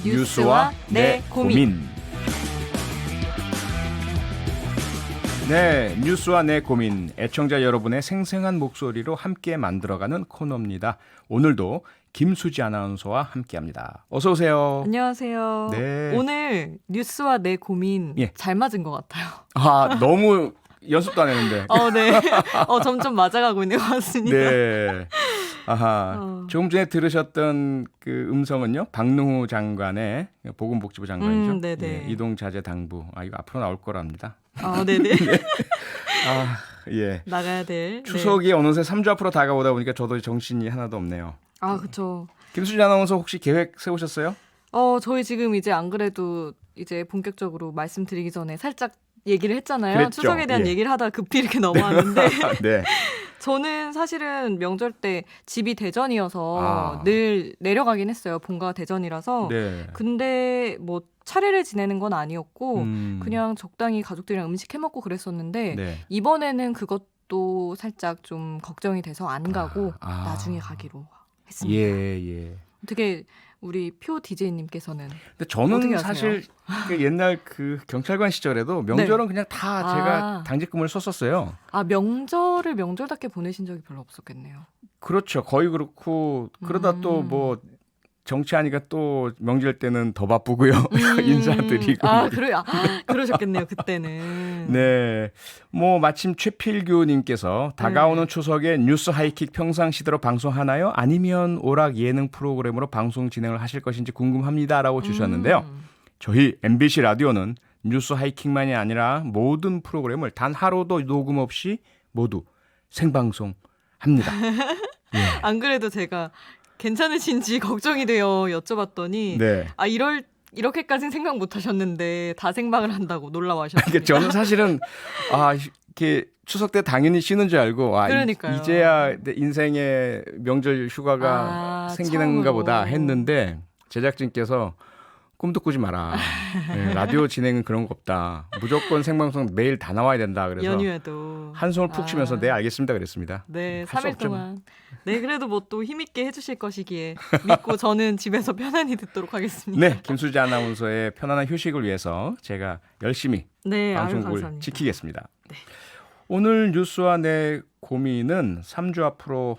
뉴스와 내 고민. 네, 뉴스와 내 고민. 애청자 여러분의 생생한 목소리로 함께 만들어가는 코너입니다. 오늘도 김수지 아나운서와 함께합니다. 어서 오세요. 안녕하세요. 네. 오늘 뉴스와 내 고민 잘 맞은 것 같아요. 아, 너무 연습도 안 했는데. 네. 점점 맞아가고 있는 것 같습니다. 네. 아하. 조금 전에 들으셨던 그 음성은요, 박능후 장관의 보건복지부 장관이죠. 네네. 예, 이동자재 당부. 이거 앞으로 나올 거랍니다. 네네. 네. 예. 나가야 될. 추석이 어느새 3주 앞으로 다가오다 보니까 저도 정신이 하나도 없네요. 그렇죠. 김수지 아나운서 혹시 계획 세우셨어요? 저희 지금 이제 안 그래도 이제 본격적으로 말씀드리기 전에 살짝 얘기를 했잖아요. 그랬죠. 추석에 대한 얘기를 하다가 급히 이렇게 넘어왔는데 네. 저는 사실은 명절 때 집이 대전이어서 늘 내려가긴 했어요. 본가가 대전이라서. 네. 근데 뭐 차례를 지내는 건 아니었고 그냥 적당히 가족들이랑 음식 해먹고 그랬었는데 네. 이번에는 그것도 살짝 좀 걱정이 돼서 안 가고 나중에 가기로 했습니다. 예. 어떻게 우리 표 DJ님께서는 근데 저는 사실 그 옛날 그 경찰관 시절에도 명절은 그냥 다 제가 당직금을 썼었어요. 명절을 명절답게 보내신 적이 별로 없었겠네요. 그렇죠. 거의 그렇고 그러다 또 뭐 정치하니까 또 명절 때는 더 바쁘고요. 인사드리고. 그러셨겠네요. 그때는. 네. 뭐 마침 최필규님께서 다가오는 추석에 뉴스 하이킥 평상시대로 방송하나요? 아니면 오락 예능 프로그램으로 방송 진행을 하실 것인지 궁금합니다라고 주셨는데요. 저희 MBC 라디오는 뉴스 하이킥만이 아니라 모든 프로그램을 단 하루도 녹음 없이 모두 생방송합니다. 예. 안 그래도 제가 괜찮으신지 걱정이 되어 여쭤봤더니 이렇게까지는 생각 못 하셨는데 다 생방을 한다고 놀라워하셨습니다. 저는 사실은 이렇게 추석 때 당연히 쉬는 줄 알고 이제야 내 인생에 명절 휴가가 생기는가 보다 했는데 제작진께서 꿈도 꾸지 마라. 네, 라디오 진행은 그런 거 없다. 무조건 생방송 매일 다 나와야 된다. 그래서 연휴에도 한숨을 푹 쉬면서 네 알겠습니다 그랬습니다. 네, 3일 동안. 네, 그래도 뭐 또 힘있게 해주실 것이기에 믿고 저는 집에서 편안히 듣도록 하겠습니다. 네, 김수지 아나운서의 편안한 휴식을 위해서 제가 열심히 방송국을 지키겠습니다. 네. 오늘 뉴스와 내 고민은 3주 앞으로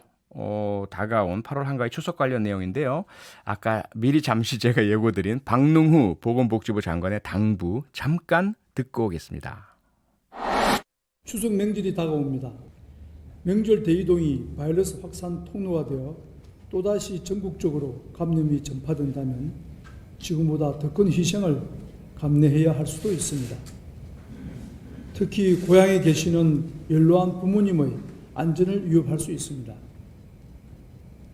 다가온 8월 한가위 추석 관련 내용인데요. 아까 미리 잠시 제가 예고드린 박능후 보건복지부 장관의 당부 잠깐 듣고 오겠습니다. 추석 명절이 다가옵니다. 명절 대이동이 바이러스 확산 통로가 되어 또다시 전국적으로 감염이 전파된다면 지금보다 더 큰 희생을 감내해야 할 수도 있습니다. 특히 고향에 계시는 연로한 부모님의 안전을 위협할 수 있습니다.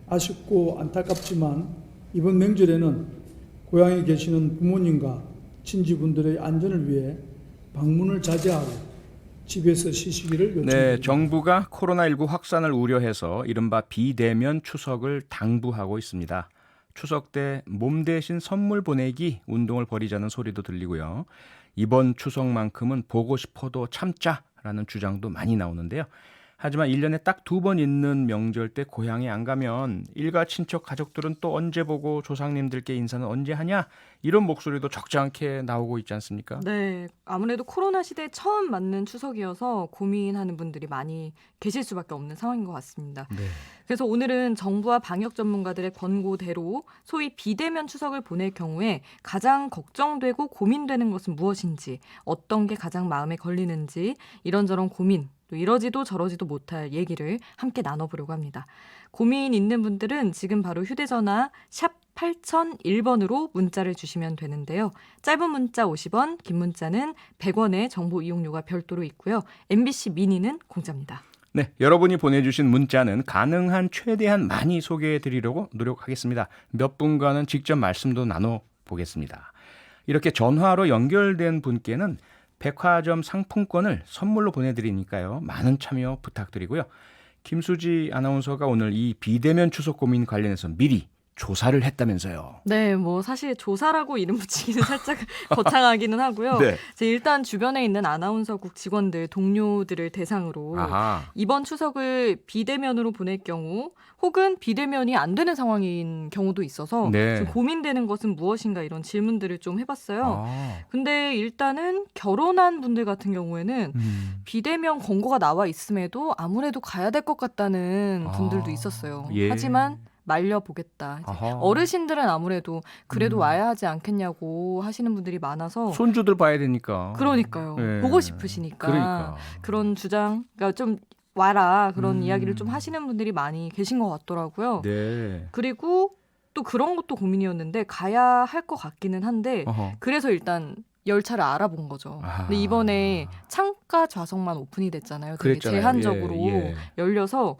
아쉽고 안타깝지만 이번 명절에는 고향에 계시는 부모님과 친지분들의 안전을 위해 방문을 자제하고 집에서 쉬시기를 요청합니다. 네, 정부가 코로나19 확산을 우려해서 이른바 비대면 추석을 당부하고 있습니다. 추석 때 몸 대신 선물 보내기 운동을 벌이자는 소리도 들리고요. 이번 추석만큼은 보고 싶어도 참자라는 주장도 많이 나오는데요. 하지만 1년에 딱 2번 있는 명절 때 고향에 안 가면 일가 친척 가족들은 또 언제 보고 조상님들께 인사는 언제 하냐 이런 목소리도 적지 않게 나오고 있지 않습니까? 네, 아무래도 코로나 시대에 처음 맞는 추석이어서 고민하는 분들이 많이 계실 수밖에 없는 상황인 것 같습니다. 네. 그래서 오늘은 정부와 방역 전문가들의 권고대로 소위 비대면 추석을 보낼 경우에 가장 걱정되고 고민되는 것은 무엇인지, 어떤 게 가장 마음에 걸리는지 이런저런 고민, 또 이러지도 저러지도 못할 얘기를 함께 나눠보려고 합니다. 고민 있는 분들은 지금 바로 휴대전화 샵 8001번으로 문자를 주시면 되는데요. 짧은 문자 50원, 긴 문자는 100원의 정보 이용료가 별도로 있고요. MBC 미니는 공짜입니다. 네, 여러분이 보내주신 문자는 가능한 최대한 많이 소개해드리려고 노력하겠습니다. 몇 분과는 직접 말씀도 나눠보겠습니다. 이렇게 전화로 연결된 분께는 백화점 상품권을 선물로 보내드리니까요. 많은 참여 부탁드리고요. 김수지 아나운서가 오늘 이 비대면 추석 고민 관련해서 미리 조사를 했다면서요. 네, 뭐 사실 조사라고 이름 붙이기는 살짝 거창하기는 하고요. 네. 제 일단 주변에 있는 아나운서국 직원들, 동료들을 대상으로 아하. 이번 추석을 비대면으로 보낼 경우 혹은 비대면이 안 되는 상황인 경우도 있어서 네. 좀 고민되는 것은 무엇인가 이런 질문들을 좀 해봤어요. 아. 근데 일단은 결혼한 분들 같은 경우에는 비대면 권고가 나와 있음에도 아무래도 가야 될 것 같다는 분들도 아, 있었어요. 예. 하지만 말려보겠다. 이제 아하. 어르신들은 아무래도 그래도 와야 하지 않겠냐고 하시는 분들이 많아서 손주들 봐야 되니까. 그러니까요. 예. 보고 싶으시니까 그러니까. 그런 주장, 그러니까 좀 와라 그런 음. 이야기를 좀 하시는 분들이 많이 계신 것 같더라고요. 네. 그리고 또 그런 것도 고민이었는데 가야 할 것 같기는 한데 어허. 그래서 일단 열차를 알아본 거죠. 아하. 근데 이번에 창가 좌석만 오픈이 됐잖아요. 되게 그랬잖아요. 제한적으로 예, 예. 열려서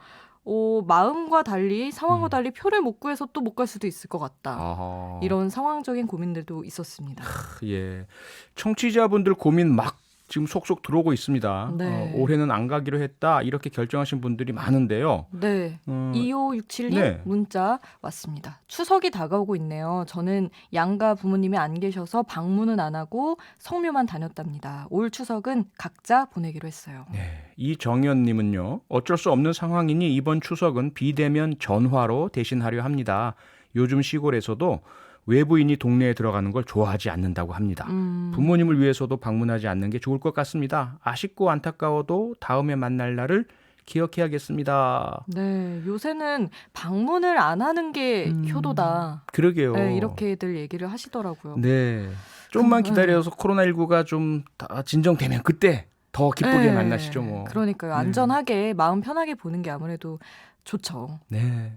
마음과 달리 상황과 음. 달리 표를 못 구해서 또 못 갈 수도 있을 것 같다. 아하. 이런 상황적인 고민들도 있었습니다. 예. 청취자분들 고민 막 지금 속속 들어오고 있습니다. 네. 올해는 안 가기로 했다. 이렇게 결정하신 분들이 많은데요. 네. 2567님 네. 문자 왔습니다. 추석이 다가오고 있네요. 저는 양가 부모님이 안 계셔서 방문은 안 하고 성묘만 다녔답니다. 올 추석은 각자 보내기로 했어요. 네. 이정현님은요. 어쩔 수 없는 상황이니 이번 추석은 비대면 전화로 대신하려 합니다. 요즘 시골에서도 외부인이 동네에 들어가는 걸 좋아하지 않는다고 합니다. 부모님을 위해서도 방문하지 않는 게 좋을 것 같습니다. 아쉽고 안타까워도 다음에 만날 날을 기억해야겠습니다. 네, 요새는 방문을 안 하는 게 효도다. 그러게요. 네, 이렇게들 얘기를 하시더라고요. 네. 좀만 기다려서 코로나19가 좀 다 진정되면 그때 더 기쁘게 네, 만나시죠, 뭐. 그러니까요. 안전하게 마음 편하게 보는 게 아무래도 좋죠. 네.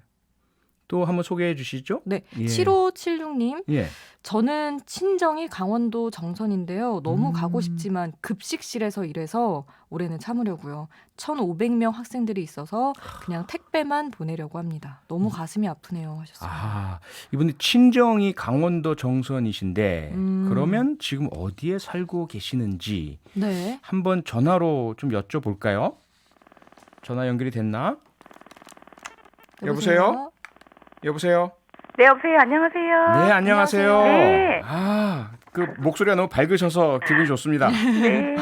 또 한번 소개해 주시죠. 네, 예. 7576님. 예. 저는 친정이 강원도 정선인데요. 너무 가고 싶지만 급식실에서 일해서 올해는 참으려고요. 1,500명 학생들이 있어서 그냥 택배만 보내려고 합니다. 너무 가슴이 아프네요 하셨어요. 아, 이분이 친정이 강원도 정선이신데 그러면 지금 어디에 살고 계시는지 네. 한번 전화로 좀 여쭤볼까요? 전화 연결이 됐나? 여보세요? 여보세요? 네, 여보세요. 안녕하세요. 네, 안녕하세요. 네. 아, 그 목소리가 너무 밝으셔서 기분이 좋습니다. 네.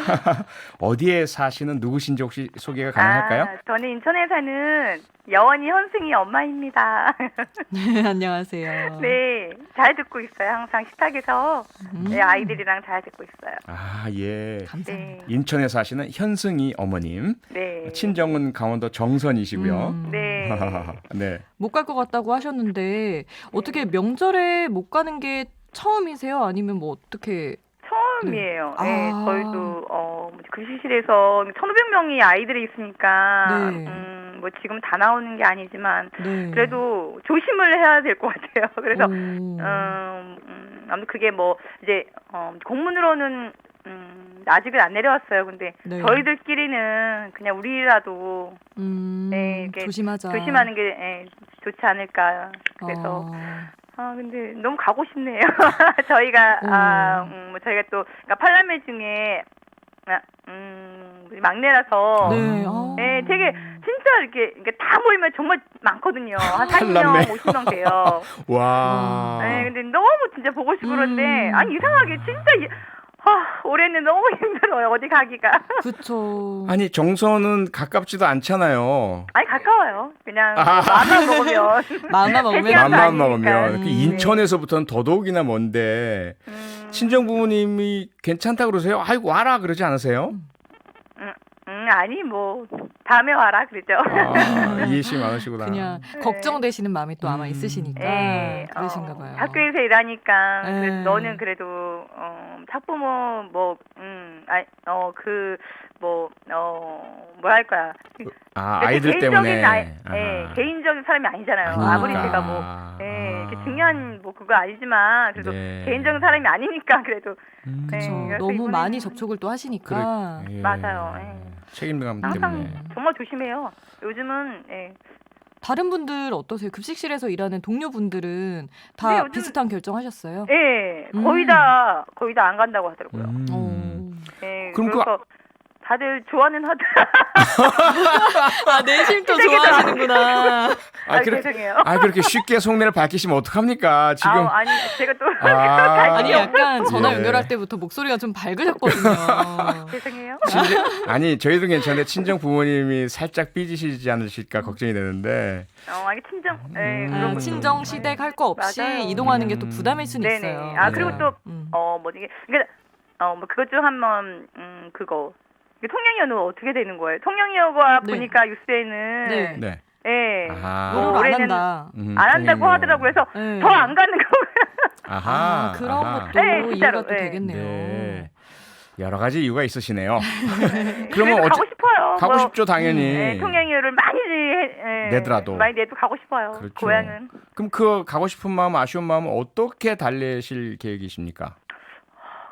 어디에 사시는 누구신지 혹시 소개가 가능할까요? 저는 인천에 사는 여원이 현승이 엄마입니다. 네, 안녕하세요. 네, 잘 듣고 있어요. 항상 식탁에서 네, 아이들이랑 잘 듣고 있어요. 아, 예. 감사합니다. 네, 인천에 사시는 현승이 어머님. 네, 친정은 강원도 정선이시고요. 네. 네. 못 갈 것 같다고 하셨는데 어떻게 명절에 못 가는 게 처음이세요? 아니면 뭐 어떻게? 처음이에요. 네. 네, 아. 저희도 급식실에서 1,500명이 아이들이 있으니까 네. 뭐 지금 다 나오는 게 아니지만 네. 그래도 조심을 해야 될 것 같아요. 그래서 아무튼 그게 뭐 이제 공문으로는 아직은 안 내려왔어요. 근데 네. 저희들끼리는 그냥 우리라도 네, 이렇게 조심하자. 조심하는 게 좋지 않을까. 그래서 근데 너무 가고 싶네요. 저희가 뭐 저희가 또 그러니까 팔남매 중에 막내라서 네. 네, 되게 진짜 이렇게 다 모이면 정말 많거든요. 한 40명, 팔남매. 50명 돼요. 와. 네, 근데 너무 진짜 보고 싶고 그런데 아니 이상하게 진짜 올해는 너무 힘들어요. 어디 가기가. 그렇죠. 아니 정선은 가깝지도 않잖아요. 아니 가까워요. 그냥 마음만 먹으면. 마음만 먹으면 대기하는 거 맘만 아니니까. 먹으면 그 인천에서부터는 더더욱이나 먼데 친정 부모님이 괜찮다 그러세요? 아이고 와라 그러지 않으세요? 아니 뭐 다음에 와라 그러죠. 아, 이해심 많으시구나. 그냥 걱정되시는 마음이 또 아마 있으시니까 네, 그러신가 봐요. 학교에서 일하니까 네. 그래서 너는 그래도 학부모 뭐 할 거야. 아, 아이들 때문에. 개인적인 사람이 아니잖아요. 아니니까. 아무리 제가 뭐 이렇게 중요한 뭐 그거 아니지만 그래도 네. 개인적인 사람이 아니니까 그래도 그렇죠. 그래서 너무 이번에는 많이 접촉을 또 하시니까. 예. 맞아요. 책임감 항상 때문에. 정말 조심해요. 요즘은 다른 분들 어떠세요? 급식실에서 일하는 동료분들은 다 네, 요즘- 비슷한 결정하셨어요? 거의 다 안 간다고 하더라고요. 어. 네, 그럼 그래서 다들 좋아는 하더라. 아, 내심 또 좋아하시는구나. 죄송해요. 그렇게 쉽게 속내를 밝히시면 어떡합니까? 지금. 아니, 제가 또. 아니, 약간 전화 예. 연결할 때부터 목소리가 좀 밝으셨거든요. 죄송해요. 아니, 저희도 괜찮은데 친정 부모님이 살짝 삐지시지 않으실까 걱정이 되는데. 아니, 친정. 네, 아, 친정 시댁 할 거 없이 맞아요. 이동하는 게 또 부담일 수는 네네. 있어요. 그리고 네. 또, 뭐지, 그러니까, 뭐, 그것 중 한번, 그거. 통영이어는 어떻게 되는 거예요? 통영이어가 네. 보니까 뉴스에는. 네. 네. 예. 아하. 노를 안 올해는 한다. 안 한다고 통행료. 하더라고요. 그래서 네. 더 안 가는 거예요. 아하. 그런 아하. 것도 네, 이유가 진짜로. 또 네. 되겠네요. 네. 여러 가지 이유가 있으시네요. 그래서 그러면 가고 싶어요. 가고 뭐, 싶죠, 당연히. 네, 통영이어를 많이 내더라도. 많이 내도 가고 싶어요. 그렇죠. 고향은. 그럼 그 가고 싶은 마음, 아쉬운 마음은 어떻게 달래실 계획이십니까?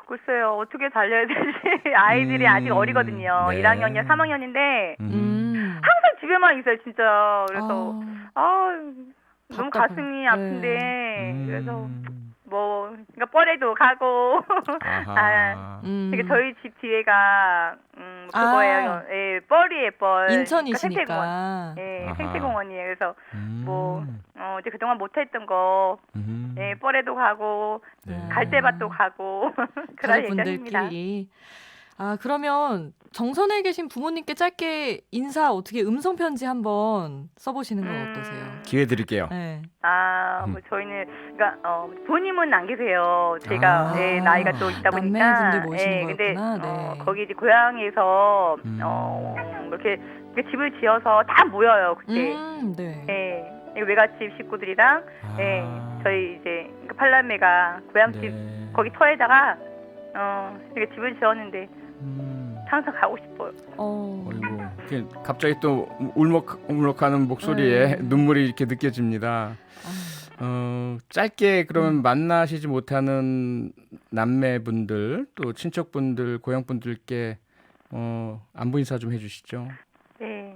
글쎄요, 어떻게 달려야 되지? 아이들이 아직 어리거든요. 네. 1학년이야, 3학년인데 항상 집에만 있어요, 진짜. 그래서 너무 답답해요. 가슴이 아픈데 음. 그래서 뭐 그러니까 뻘에도 가고 아하. 되게 저희 집 뒤에가 그거예요. 예, 뻘이에요, 뻘. 인천이시니까. 예, 아하. 생태공원이에요. 그래서 뭐 음. 이제 그동안 못했던 거 예, 뻘에도 가고 네. 갈대밭도 가고 그럴 예정입니다. 가족분들끼리. 그러면 정선에 계신 부모님께 짧게 인사 어떻게 음성 편지 한번 써보시는 건 어떠세요? 기회 드릴게요. 네. 뭐 저희는 그러니까 부모님은 안 계세요. 제가 예, 나이가 또 있다 보니까. 남매분들 모시는 예, 근데 거였구나. 네. 거기 이제 고향에서 이렇게 집을 지어서 다 모여요 그때. 네. 예, 외갓집 식구들이랑 예, 저희 이제 팔남매가 고향집 네. 거기 터에다가 이렇게 집을 지었는데 항상 가고 싶어요. 어이구, 이렇게 갑자기 또 울먹울먹하는 목소리에 네. 눈물이 이렇게 느껴집니다. 짧게 그러면 만나시지 못하는 남매분들 또 친척분들 고향분들께 안부 인사 좀 해주시죠. 네.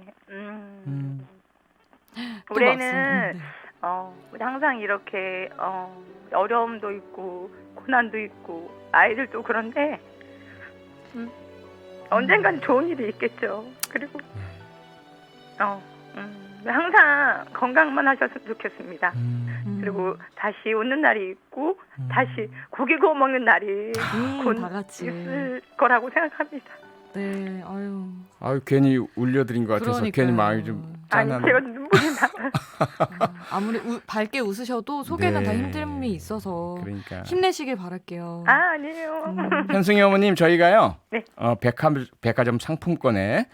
또 올해는 막상, 우리 항상 이렇게 어려움도 있고 고난도 있고 아이들도 그런데 언젠간 좋은 일이 있겠죠. 그리고 항상 건강만 하셨으면 좋겠습니다. 그리고 다시 웃는 날이 있고 다시 고기 구워 먹는 날이 곧 다 같이. 있을 거라고 생각합니다. 네. 아유 괜히 울려드린 것 같아서 그러니까요. 괜히 마음이 좀 아니 짠하네. 제가 눈물이 나. 아무리 밝게 웃으셔도 속에는 네. 다 힘듦이 있어서 그러니까 힘내시길 바랄게요. 아니에요. 현승희 어머님 저희가요. 네. 백화점 상품권에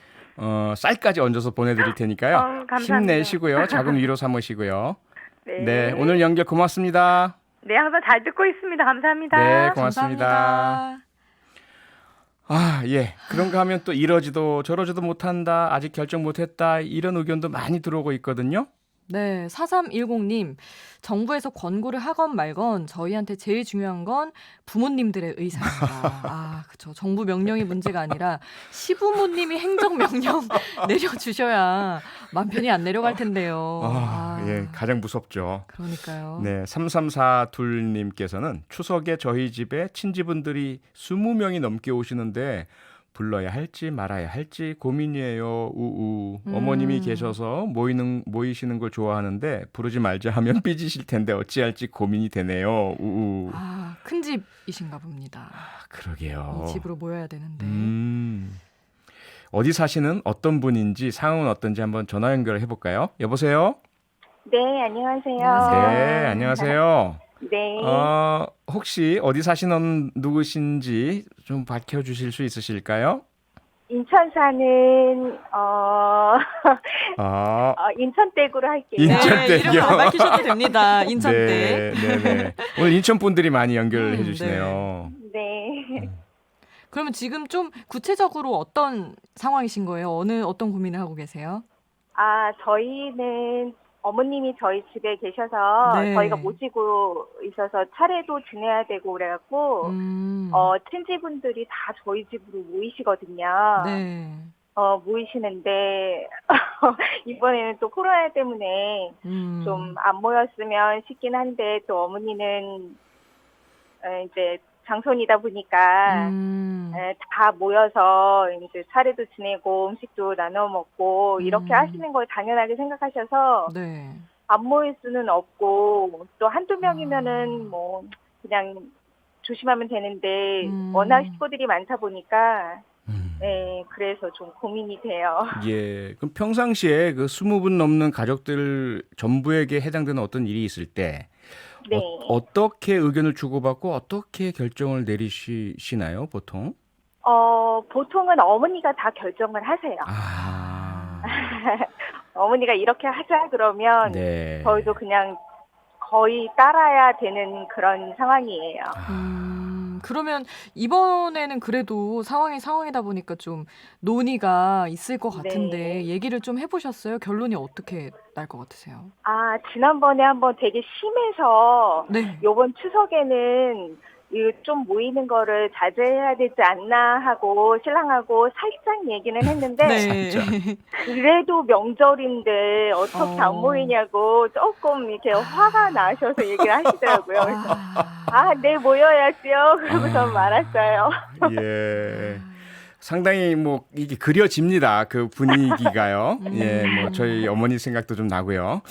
쌀까지 얹어서 보내드릴 테니까요. 감사합니다. 힘내시고요. 작은 위로 삼으시고요. 네. 네, 오늘 연결 고맙습니다. 네, 항상 잘 듣고 있습니다. 감사합니다. 네, 고맙습니다. 감사합니다. 예. 그런가 하면 또 이러지도 저러지도 못한다. 아직 결정 못했다. 이런 의견도 많이 들어오고 있거든요. 네, 4310님. 정부에서 권고를 하건 말건 저희한테 제일 중요한 건 부모님들의 의사입니다. 그렇죠. 정부 명령이 문제가 아니라 시부모님이 행정명령 내려주셔야 맘 편히 안 내려갈 텐데요. 예, 가장 무섭죠. 그러니까요. 네, 3342님께서는 추석에 저희 집에 친지분들이 20명이 넘게 오시는데 불러야 할지 말아야 할지 고민이에요. 우우. 어머님이 계셔서 모이시는 걸 좋아하는데 부르지 말자 하면 삐지실 텐데 어찌할지 고민이 되네요. 우우. 큰 집이신가 봅니다. 그러게요. 이 집으로 모여야 되는데. 어디 사시는 어떤 분인지 상황은 어떤지 한번 전화 연결해 볼까요? 여보세요? 네, 안녕하세요. 네, 안녕하세요. 네. 혹시 어디 사시는 누구신지 좀 밝혀주실 수 있으실까요? 인천 사는 인천댁으로 할게요. 인천댁이요? 네, 이름 안 밝히셔도 됩니다. 인천댁. 네. 오늘 인천 분들이 많이 연결해 주시네요. 네. 그러면 지금 좀 구체적으로 어떤 상황이신 거예요? 어떤 고민을 하고 계세요? 저희는 어머님이 저희 집에 계셔서 네. 저희가 모시고 있어서 차례도 지내야 되고 그래갖고 친지분들이 다 저희 집으로 모이시거든요. 네. 모이시는데 이번에는 또 코로나 때문에 좀 안 모였으면 싶긴 한데 또 어머니는 이제 장손이다 보니까 다 모여서 이제 차례도 지내고 음식도 나눠 먹고 이렇게 하시는 걸 당연하게 생각하셔서 네. 안 모일 수는 없고 또 한두 명이면은 뭐 그냥 조심하면 되는데 워낙 식구들이 많다 보니까 네, 그래서 좀 고민이 돼요. 예. 그럼 평상시에 그 20분 넘는 가족들 전부에게 해당되는 어떤 일이 있을 때 네. 어떻게 의견을 주고받고 어떻게 결정을 내리시나요, 보통? 보통은 어머니가 다 결정을 하세요. 아. 어머니가 이렇게 하자 그러면 네. 저희도 그냥 거의 따라야 되는 그런 상황이에요. 그러면 이번에는 그래도 상황이 상황이다 보니까 좀 논의가 있을 것 같은데 네. 얘기를 좀 해보셨어요? 결론이 어떻게 날 것 같으세요? 지난번에 한번 되게 심해서 네. 요번 추석에는 좀 모이는 거를 자제해야 되지 않나 하고 신랑하고 살짝 얘기는 했는데 네. 그래도 명절인데 어떻게 안 모이냐고 조금 이렇게 화가 나셔서 얘기를 하시더라고요. 그래서 네 모여야지요. 그러고서 말았어요. 예. 상당히 뭐 이게 그려집니다. 그 분위기가요. 예, 뭐 저희 어머니 생각도 좀 나고요.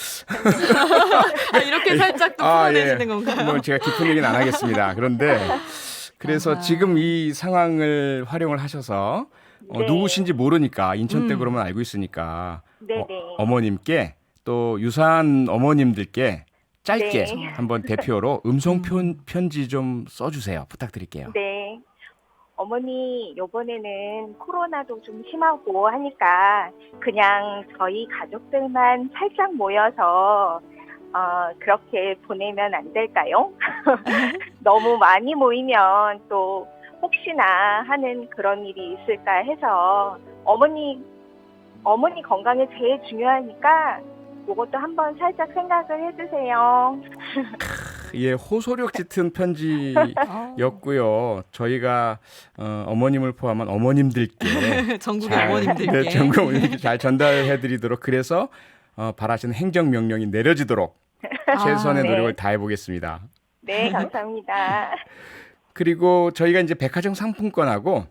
이렇게 살짝 또 풀어내시는 건가요? 뭐 제가 깊은 얘기는 안 하겠습니다. 그런데 그래서 지금 이 상황을 활용을 하셔서 네. 누구신지 모르니까 인천 댁으로만 알고 있으니까 네네. 어머님께 또 유사한 어머님들께 짧게 네. 한번 대표로 음성 편지 좀 써주세요. 부탁드릴게요. 네. 어머니, 요번에는 코로나도 좀 심하고 하니까 그냥 저희 가족들만 살짝 모여서 그렇게 보내면 안 될까요? 너무 많이 모이면 또 혹시나 하는 그런 일이 있을까 해서 어머니 건강이 제일 중요하니까 그것도 한번 살짝 생각을 해주세요. 예, 호소력 짙은 편지였고요. 저희가 어머님을 포함한 어머님들께 전국의 어머님들께 네, 전국 어머님들께 잘 전달해드리도록 그래서 바라시는 행정 명령이 내려지도록 최선의 네. 노력을 다해보겠습니다. 네, 감사합니다. 그리고 저희가 이제 백화점 상품권하고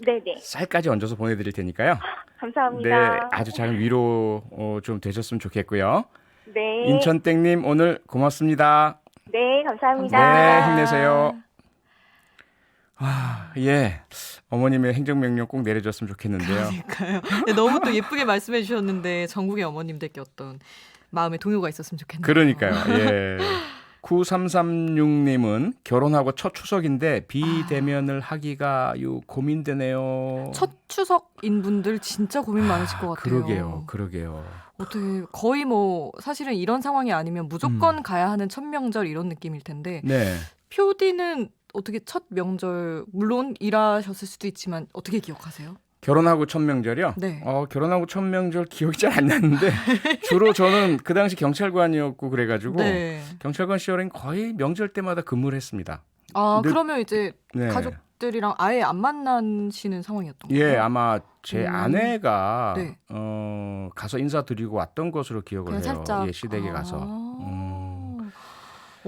네네. 쌀까지 얹어서 보내드릴 테니까요. 감사합니다. 네, 아주 작은 위로 좀 되셨으면 좋겠고요. 네. 인천땡님 오늘 고맙습니다. 네, 감사합니다. 네, 힘내세요. 예. 어머님의 행정명령 꼭 내려줬으면 좋겠는데요. 그러니까요. 근데 너무 또 예쁘게 말씀해 주셨는데 전국의 어머님들께 어떤 마음의 동요가 있었으면 좋겠네요. 그러니까요. 예. 9336님은 결혼하고 첫 추석인데 비대면을 하기가 고민되네요. 첫 추석인 분들 진짜 고민 많으실 것 같아요. 그러게요. 어떻게 거의 뭐 사실은 이런 상황이 아니면 무조건 가야 하는 첫 명절 이런 느낌일 텐데 네. 표디는 어떻게 첫 명절 물론 일하셨을 수도 있지만 어떻게 기억하세요? 결혼하고 첫 명절이요? 네. 결혼하고 첫 명절 기억이 잘 안 나는데 주로 저는 그 당시 경찰관이었고 그래가지고 네. 경찰관 시절엔 거의 명절 때마다 근무를 했습니다. 그러면 이제 네. 가족들이랑 아예 안 만나시는 상황이었던 거예요? 예, 아마 제 아내가 네. 가서 인사드리고 왔던 것으로 기억을 그냥 해요. 살짝 예, 시댁에 가서.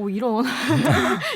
이런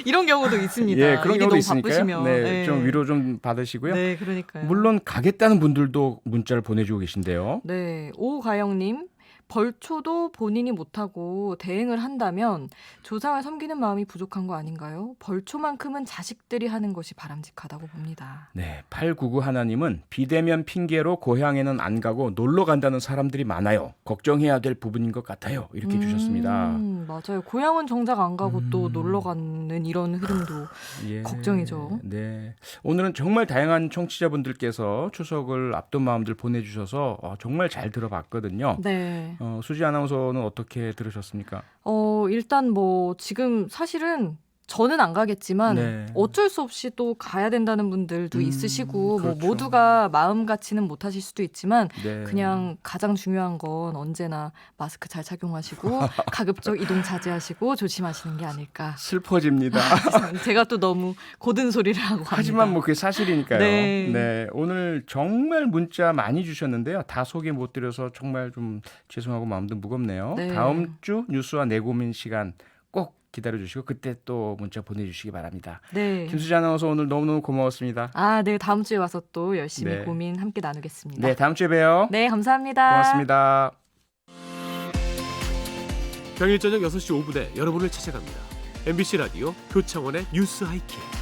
이런 경우도 있습니다. 예, 그런 일이 경우도 너무 있으니까요. 바쁘시면. 네, 좀 위로 좀 받으시고요. 네, 그러니까요. 물론 가겠다는 분들도 문자를 보내주고 계신데요. 네, 오가영님 벌초도 본인이 못하고 대행을 한다면 조상을 섬기는 마음이 부족한 거 아닌가요? 벌초만큼은 자식들이 하는 것이 바람직하다고 봅니다. 네, 899 하나님은 비대면 핑계로 고향에는 안 가고 놀러 간다는 사람들이 많아요. 걱정해야 될 부분인 것 같아요. 이렇게 주셨습니다. 맞아요. 고향은 정작 안 가고 또 놀러 가는 이런 흐름도 예, 걱정이죠. 네, 오늘은 정말 다양한 청취자분들께서 추석을 앞둔 마음들 보내주셔서 정말 잘 들어봤거든요. 네. 수지 아나운서는 어떻게 들으셨습니까? 일단 뭐 지금 사실은 저는 안 가겠지만 네. 어쩔 수 없이 또 가야 된다는 분들도 있으시고 그렇죠. 뭐 모두가 마음 같이는 못 하실 수도 있지만 네. 그냥 가장 중요한 건 언제나 마스크 잘 착용하시고 가급적 이동 자제하시고 조심하시는 게 아닐까. 슬퍼집니다. 제가 또 너무 고든 소리를 하고 갑니다. 하지만 뭐 그게 사실이니까요. 네. 네, 오늘 정말 문자 많이 주셨는데요. 다 소개 못 드려서 정말 좀 죄송하고 마음도 무겁네요. 네. 다음 주 뉴스와 내고민 시간 꼭 기다려주시고 그때 또 문자 보내주시기 바랍니다. 네. 김수지 아나운서 오늘 너무너무 고마웠습니다. 아, 네. 다음 주에 와서 또 열심히 네. 고민 함께 나누겠습니다. 네, 다음 주에 봬요. 네, 감사합니다. 고맙습니다. 평일 저녁 6시 5분에 여러분을 찾아갑니다. MBC 라디오 표창원의 뉴스 하이킥.